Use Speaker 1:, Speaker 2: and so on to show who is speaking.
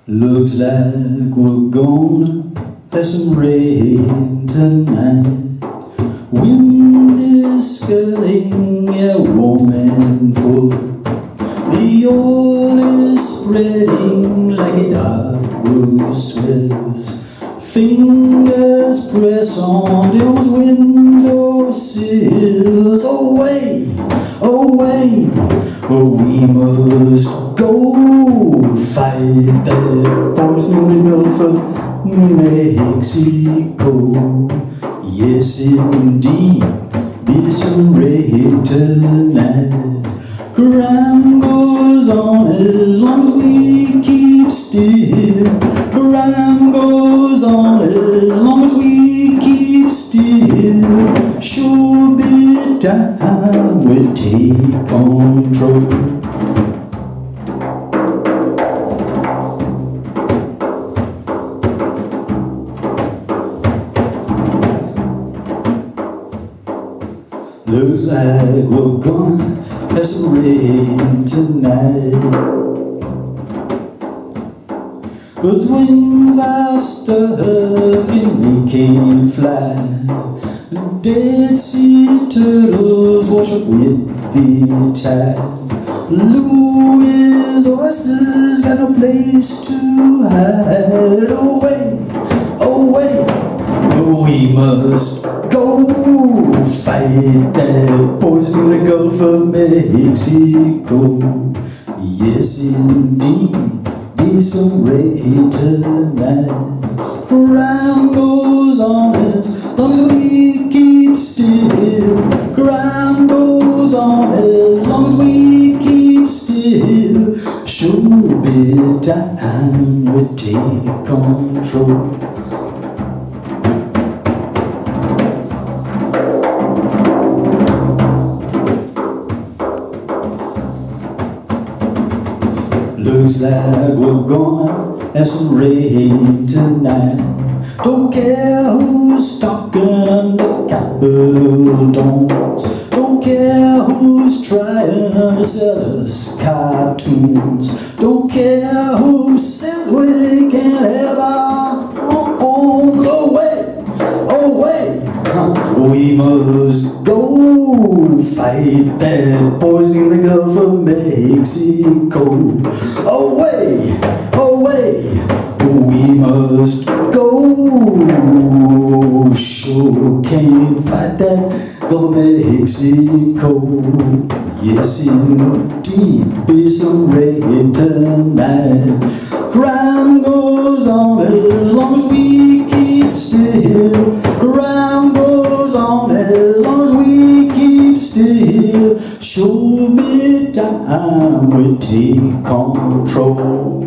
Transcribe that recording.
Speaker 1: Looks like we're gonna have some rain tonight. Wind is skirling, yeah, warm and full. The oil is spreading like a arose swells. Fingers press on those window-sills. Away, away, we must go fight that poison in the Gulf of Mexico. Yes, indeed, be some rain tonight. Crime goes on as long as we keep still. Crime goes on as long as we keep still. Sure be time we take control. Looks like we're gonna have some rain tonight. Birds' wings are stuck and they can't fly. The Dead Sea turtles wash up with the tide. Louie's oysters got no place to hide. Away, away, we must go fight that poison in the Gulf of Mexico. Yes, indeed, be some rain tonight. Crime goes on as long as we keep still. Crime goes on as long as we keep still. Sure be time we take control. Looks like we're gonna have some rain tonight. Don't care who's talking under Capitol domes. Don't care who's trying to sell us cartoons. Don't care who says we can't have our homes. Away, away, we must go fight that poison in the Gulf of Mexico. Away, away, we must go. Sure can't fight that Gulf of Mexico. Yes, indeed, be some rain tonight. Crime goes on as long as we keep still. Crime goes on as long as we keep still. Sure be time we take control.